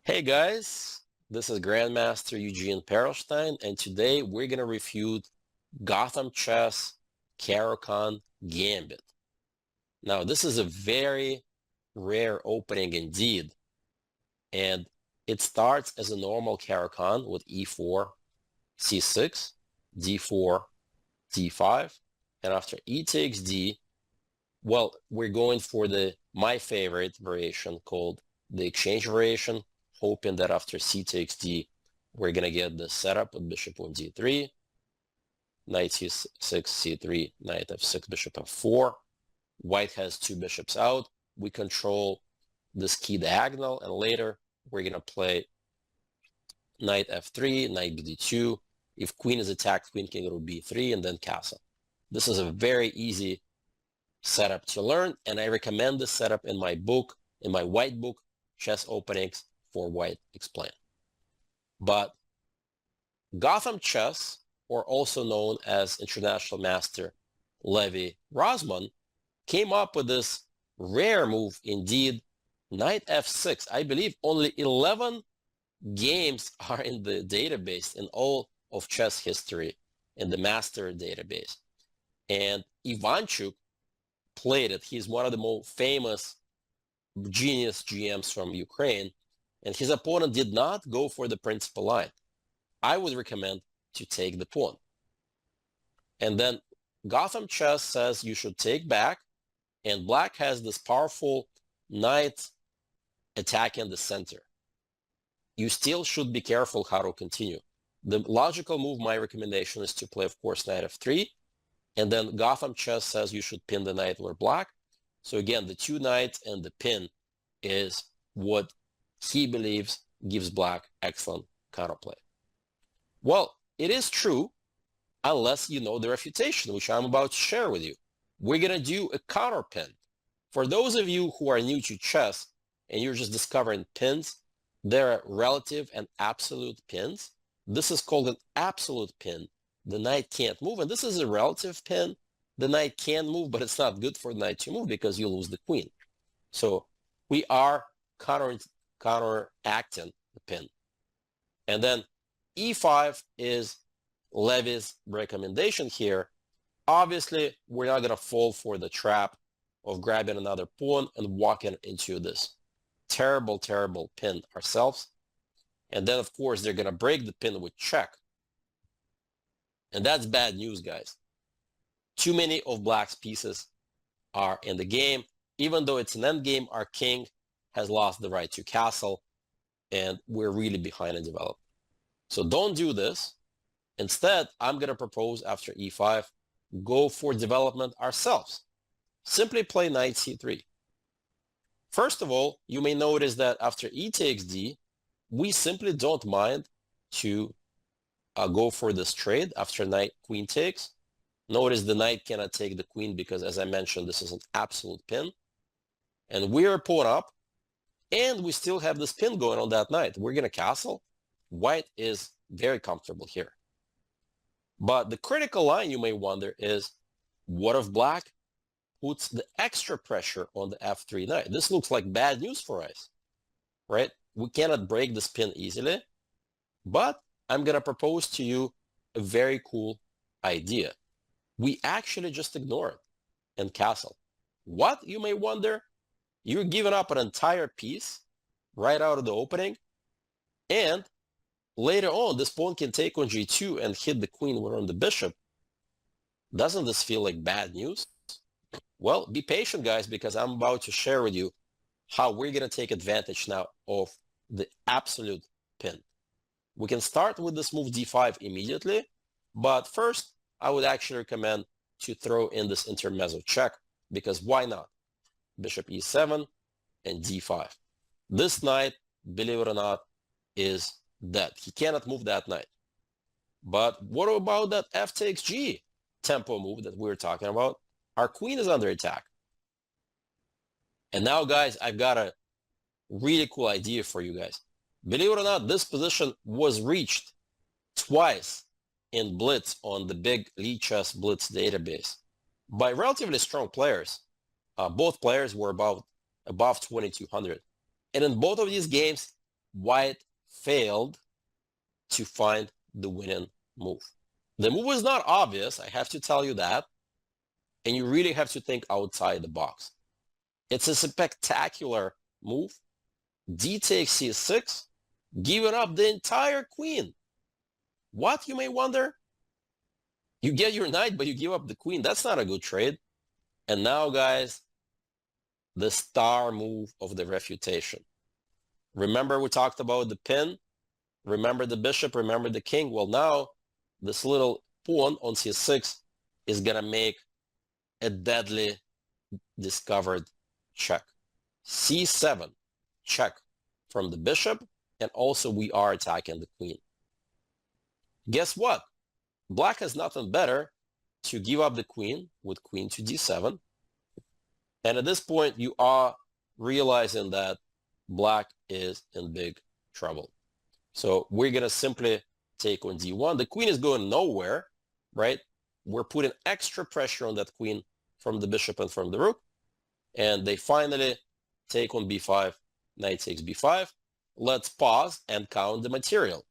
Hey guys, this is Grandmaster Eugene Perelshteyn, and today we're going to review GothamChess Caro-Kann Gambit. Now, this is a very rare opening indeed, and it starts as a normal Caro-Kann with e4, c6, d4, d5, and after e takes d, well, we're going for my favorite variation called the exchange variation, hoping that after c takes d, we're going to get the setup with bishop on d3, knight c6, c3, knight f6, bishop f4. White has two bishops out. We control this key diagonal, and later we're going to play knight f3, knight bd2. If queen is attacked, queen can go to b3, and then castle. This is a very easy setup to learn, and I recommend this setup in my book, in my white book, Chess Openings for White Explained. But Gotham Chess, or also known as International Master 𝐦𝐤𝐤𝐿, came up with this rare move indeed, knight f6. I believe only 11 games are in the database in all of chess history, in the master database. And 𝐦𝐤𝐤𝐞 played it. He's one of the most famous genius GMs from Ukraine, and his opponent did not go for the principal line. I would recommend to take the pawn. And then Gotham Chess says you should take back, and black has this powerful knight attacking the center. You still should be careful how to continue. The logical move, my recommendation, is to play, of course, knight f3, and then Gotham Chess says you should pin the knight where black. So again, the two knights and the pin is what he believes gives black excellent counterplay. Well, it is true, unless you know the refutation, which I'm about to share with you. We're going to do a counter pin. For those of you who are new to chess and you're just discovering pins, there are relative and absolute pins. This is called an absolute pin. The knight can't move, and this is a relative pin. The knight can move, but it's not good for the knight to move because you lose the queen. So we are counteracting the pin. And then e5 is 𝐦𝐤𝐤𝐿's recommendation here. Obviously, we're not going to fall for the trap of grabbing another pawn and walking into this terrible, terrible pin ourselves. And then, of course, they're going to break the pin with check. And that's bad news, guys. Too many of black's pieces are in the game. Even though it's an endgame, our king has lost the right to castle, and we're really behind in development. So don't do this. Instead, I'm going to propose after e5, go for development ourselves. Simply play knight c3. First of all, you may notice that after e takes d, we simply don't mind to go for this trade after knight queen takes. Notice the knight cannot take the queen because, as I mentioned, this is an absolute pin. And we're pawn up, and we still have this pin going on that knight. We're going to castle. White is very comfortable here. But the critical line, you may wonder, is what if black puts the extra pressure on the f3 knight? This looks like bad news for us, right? We cannot break this pin easily, but I'm going to propose to you a very cool idea. We actually just ignore it and castle. What, you may wonder? You're giving up an entire piece right out of the opening, and later on, this pawn can take on g2 and hit the queen or on the bishop. Doesn't this feel like bad news? Well, be patient, guys, because I'm about to share with you how we're going to take advantage now of the absolute pin. We can start with this move d5 immediately, but first, I would actually recommend to throw in this intermezzo check, because why not? Bishop e7 and d5. This knight, believe it or not, is dead. He cannot move that knight. But what about that f takes g tempo move that we were talking about? Our queen is under attack. And now, guys, I've got a really cool idea for you guys. Believe it or not, this position was reached twice in Blitz on the big Lichess Blitz database by relatively strong players. Both players were above 2,200. And in both of these games, white failed to find the winning move. The move is not obvious, I have to tell you that, and you really have to think outside the box. It's a spectacular move. D takes c6, giving up the entire queen. What, you may wonder? You get your knight, but you give up the queen. That's not a good trade. And now, guys, the star move of the refutation. Remember we talked about the pin? Remember the bishop? Remember the king? Well, now this little pawn on c6 is going to make a deadly discovered check. c7, check from the bishop, and also we are attacking the queen. Guess what? Black has nothing better to give up the queen with queen to d7. And at this point, you are realizing that black is in big trouble. So we're going to simply take on d1. The queen is going nowhere, right? We're putting extra pressure on that queen from the bishop and from the rook. And they finally take on b5, knight takes b5. Let's pause and count the material.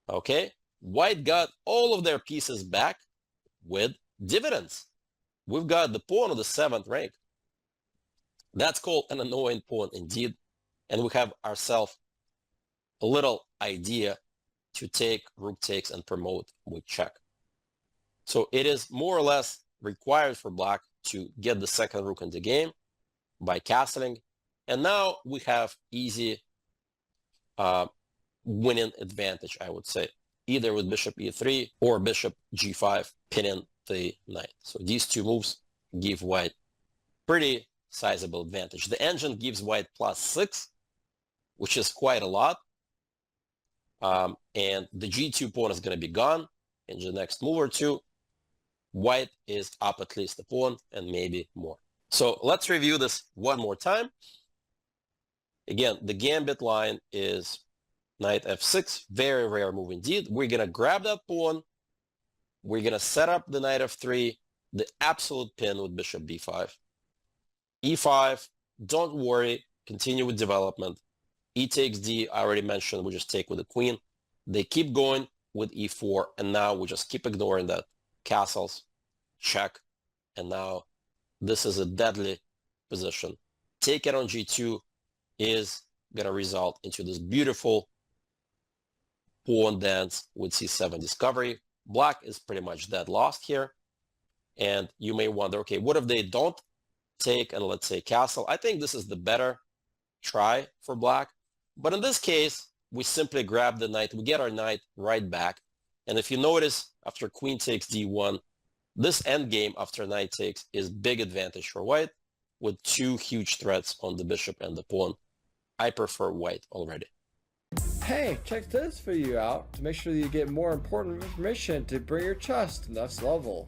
Okay, white got all of their pieces back with dividends. We've got the pawn of the 7th rank. That's called an annoying pawn indeed. And we have ourselves a little idea to take rook takes and promote with check. So it is more or less required for black to get the second rook in the game by castling. And now we have easy winning advantage, I would say, either with bishop e3 or bishop g5 pinning the knight. So these two moves give white pretty sizable advantage. The engine gives white +6, which is quite a lot. And the g2 pawn is going to be gone in the next move or two. White is up at least a pawn and maybe more. So let's review this one more time. Again, the gambit line is knight f6, very rare move indeed. We're going to grab that pawn. We're going to set up the knight f3, the absolute pin with bishop b5. e5, don't worry, continue with development. E takes d, I already mentioned, we just take with the queen. They keep going with e4, and now we just keep ignoring that. Castles, check, and now this is a deadly position. Take it on g2 is going to result into this beautiful pawn dance with c7 discovery. Black is pretty much dead lost here. And you may wonder, okay, what if they don't take and let's say castle? I think this is the better try for black. But in this case, we simply grab the knight. We get our knight right back. And if you notice, after queen takes d1, this endgame after knight takes is big advantage for white with two huge threats on the bishop and the pawn. I prefer white already. Hey, check this video out to make sure that you get more important information to bring your chess to the next level.